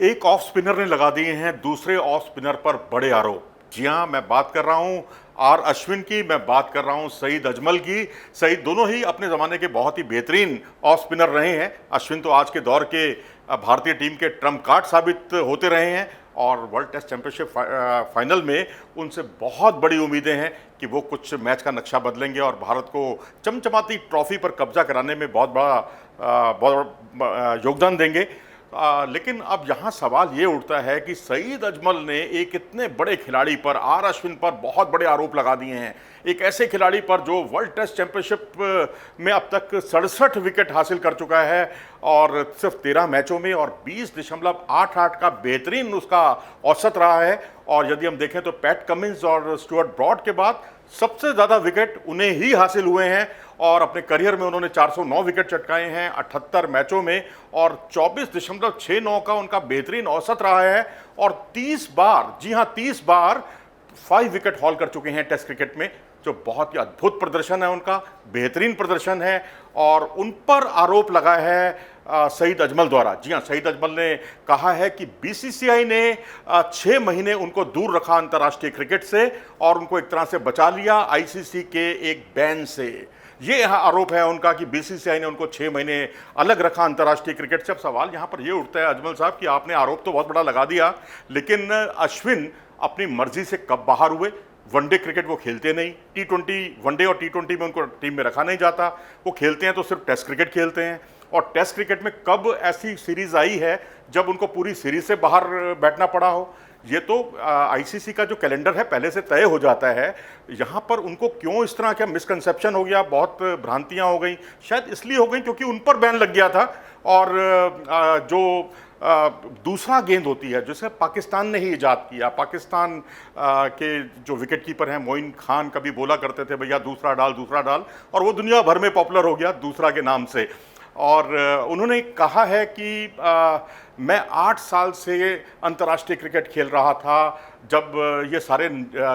एक off spinner ने लगा दिए हैं दूसरे ऑफ स्पिनर पर बड़े आरोप। जी हां, मैं बात कर रहा हूं आर अश्विन की, मैं बात कर रहा हूं सईद अजमल की। सईद दोनों ही अपने ज़माने के बहुत ही बेहतरीन ऑफ स्पिनर रहे हैं। अश्विन तो आज के दौर के भारतीय टीम के ट्रम्प कार्ड साबित होते रहे हैं और वर्ल्ड टेस्ट चैंपियनशिप फाइनल में उनसे बहुत बड़ी उम्मीदें हैं कि वो कुछ मैच का नक्शा बदलेंगे और भारत को चमचमाती ट्रॉफी पर कब्जा कराने में बहुत बड़ा योगदान देंगे। लेकिन अब यहाँ सवाल ये उठता है कि सईद अजमल ने एक इतने बड़े खिलाड़ी पर, आर अश्विन पर बहुत बड़े आरोप लगा दिए हैं। एक ऐसे खिलाड़ी पर जो वर्ल्ड टेस्ट चैंपियनशिप में अब तक 67 विकेट हासिल कर चुका है और सिर्फ 13 मैचों में और 20.88 का बेहतरीन उसका औसत रहा है। और यदि हम देखें तो पैट कमिंस और स्टुअर्ट ब्रॉड के बाद सबसे ज़्यादा विकेट उन्हें ही हासिल हुए हैं और अपने करियर में उन्होंने 409 विकेट चटकाए हैं 78 मैचों में और 24.69 का उनका बेहतरीन औसत रहा है और 30 बार, जी हां 30 बार 5 विकेट हॉल कर चुके हैं टेस्ट क्रिकेट में, जो बहुत ही अद्भुत प्रदर्शन है उनका, बेहतरीन प्रदर्शन है। और उन पर आरोप लगा है सईद अजमल द्वारा। जी हां, सईद अजमल ने कहा है कि बीसीसीआई ने 6 महीने उनको दूर रखा अंतर्राष्ट्रीय क्रिकेट से और उनको एक तरह से बचा लिया आईसीसी के एक बैन से। ये आरोप है उनका कि बीसीसीआई ने उनको 6 महीने अलग रखा अंतर्राष्ट्रीय क्रिकेट से। अब सवाल यहाँ पर ये उठता है अजमल साहब कि आपने आरोप तो बहुत बड़ा लगा दिया, लेकिन अश्विन अपनी मर्जी से कब बाहर हुए? वनडे क्रिकेट वो खेलते नहीं, टी20 वनडे और टी20 में उनको टीम में रखा नहीं जाता। वो खेलते हैं तो सिर्फ टेस्ट क्रिकेट खेलते हैं और टेस्ट क्रिकेट में कब ऐसी सीरीज आई है जब उनको पूरी सीरीज से बाहर बैठना पड़ा हो? ये तो आईसीसी का जो कैलेंडर है पहले से तय हो जाता है। यहाँ पर उनको क्यों इस तरह का मिसकंसेप्शन हो गया, बहुत भ्रांतियाँ हो गई, शायद इसलिए हो गई क्योंकि उन पर बैन लग गया था। और जो दूसरा गेंद होती है जिसे पाकिस्तान ने ही ईजाद किया, पाकिस्तान के जो विकेट कीपर हैं मोइन खान कभी बोला करते थे भैया दूसरा डाल, और वो दुनिया भर में पॉपुलर हो गया दूसरा के नाम से। और उन्होंने कहा है कि मैं 8 साल से अंतर्राष्ट्रीय क्रिकेट खेल रहा था जब ये सारे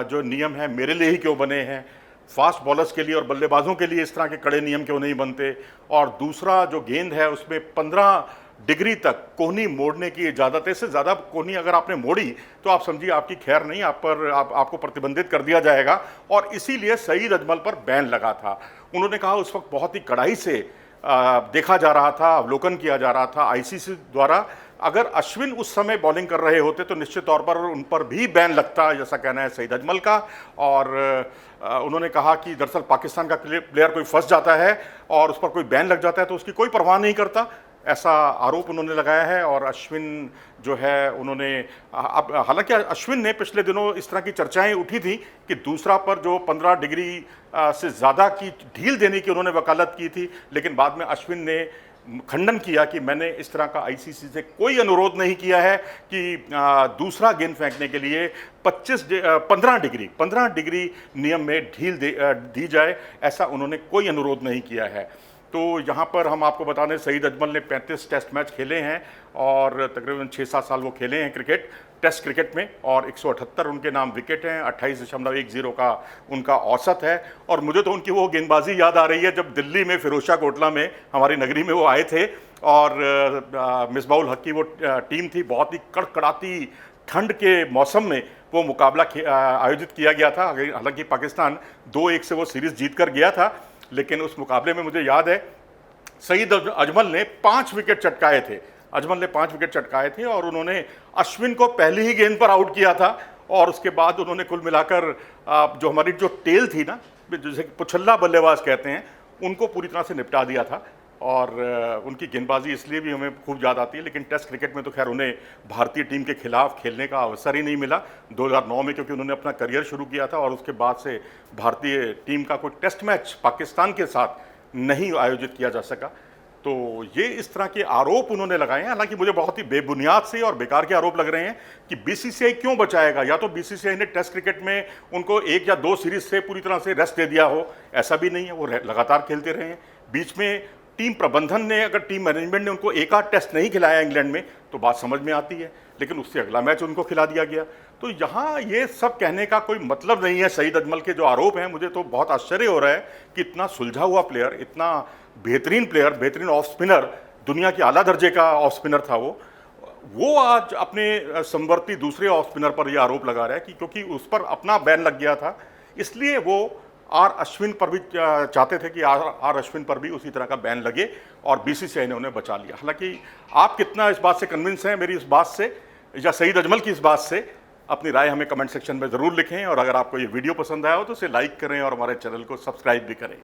जो नियम हैं मेरे लिए ही क्यों बने हैं, फास्ट बॉलर्स के लिए और बल्लेबाजों के लिए इस तरह के कड़े नियम क्यों नहीं बनते। और दूसरा जो गेंद है उसमें 15 डिग्री तक कोहनी मोड़ने की इजाज़त है, इससे ज़्यादा कोहनी अगर आपने मोड़ी तो आप समझिए आपकी खैर नहीं, आपको प्रतिबंधित कर दिया जाएगा। और इसीलिए सईद अजमल पर बैन लगा था। उन्होंने कहा उस वक्त बहुत ही कड़ाई से देखा जा रहा था, अवलोकन किया जा रहा था आईसीसी द्वारा। अगर अश्विन उस समय बॉलिंग कर रहे होते तो निश्चित तौर पर उन पर भी बैन लगता, जैसा कहना है सईद अजमल का। और उन्होंने कहा कि दरअसल पाकिस्तान का प्लेयर कोई फंस जाता है और उस पर कोई बैन लग जाता है तो उसकी कोई परवाह नहीं करता, ऐसा आरोप उन्होंने लगाया है। और अश्विन जो है उन्होंने हालांकि अश्विन ने पिछले दिनों इस तरह की चर्चाएं उठी थी कि दूसरा पर जो 15 डिग्री से ज़्यादा की ढील देने की उन्होंने वकालत की थी, लेकिन बाद में अश्विन ने खंडन किया कि मैंने इस तरह का आईसीसी से कोई अनुरोध नहीं किया है कि दूसरा गेंद फेंकने के लिए 15 डिग्री नियम में ढील दी जाए, ऐसा उन्होंने कोई अनुरोध नहीं किया है। तो यहाँ पर हम आपको बता दें सईद अजमल ने 35 टेस्ट मैच खेले हैं और तकरीबन 6-7 साल वो खेले हैं टेस्ट क्रिकेट में और 178 उनके नाम विकेट हैं, 28.10 का उनका औसत है। और मुझे तो उनकी वो गेंदबाजी याद आ रही है जब दिल्ली में फिरोजशाह कोटला में हमारी नगरी में वो आए थे और मिसबाउल हक की वो टीम थी, बहुत ही कड़कड़ाती ठंड के मौसम में वो मुकाबला आयोजित किया गया था। हालांकि पाकिस्तान 2-1 से वो सीरीज़ जीत कर गया था, लेकिन उस मुकाबले में मुझे याद है सईद अजमल ने 5 विकेट चटकाए थे। अजमल ने 5 विकेट चटकाए थे और उन्होंने अश्विन को पहली ही गेंद पर आउट किया था और उसके बाद उन्होंने कुल मिलाकर जो हमारी जो टेल थी ना, जैसे पुछल्ला बल्लेबाज कहते हैं, उनको पूरी तरह से निपटा दिया था। और उनकी गेंदबाजी इसलिए भी हमें खूब याद आती है। लेकिन टेस्ट क्रिकेट में तो खैर उन्हें भारतीय टीम के खिलाफ खेलने का अवसर ही नहीं मिला 2009 में, क्योंकि उन्होंने अपना करियर शुरू किया था और उसके बाद से भारतीय टीम का कोई टेस्ट मैच पाकिस्तान के साथ नहीं आयोजित किया जा सका। तो ये इस तरह के आरोप उन्होंने लगाए हैं, हालांकि मुझे बहुत ही बेबुनियाद से और बेकार के आरोप लग रहे हैं कि बीसीसीआई क्यों बचाएगा। या तो बीसीसीआई ने टेस्ट क्रिकेट में उनको 1 या 2 सीरीज से पूरी तरह से रेस्ट दे दिया हो, ऐसा भी नहीं है, वो लगातार खेलते रहे हैं। बीच में टीम प्रबंधन ने, अगर टीम मैनेजमेंट ने उनको एक आध टेस्ट नहीं खिलाया इंग्लैंड में तो बात समझ में आती है, लेकिन उससे अगला मैच उनको खिला दिया गया। तो यहाँ ये सब कहने का कोई मतलब नहीं है। सईद अजमल के जो आरोप हैं, मुझे तो बहुत आश्चर्य हो रहा है कि इतना सुलझा हुआ प्लेयर, इतना बेहतरीन प्लेयर, बेहतरीन ऑफ स्पिनर, दुनिया के आला दर्जे का ऑफ स्पिनर था वो, वो आज अपने समवर्ती दूसरे ऑफ स्पिनर पर यह आरोप लगा रहा है कि क्योंकि उस पर अपना बैन लग गया था, इसलिए वो आर अश्विन पर भी चाहते थे कि आर अश्विन पर भी उसी तरह का बैन लगे और बीसीसीआई ने उन्हें बचा लिया। हालांकि आप कितना इस बात से कन्विंस हैं मेरी इस बात से या सईद अजमल की इस बात से, अपनी राय हमें कमेंट सेक्शन में ज़रूर लिखें। और अगर आपको ये वीडियो पसंद आया हो तो इसे लाइक करें और हमारे चैनल को सब्सक्राइब भी करें।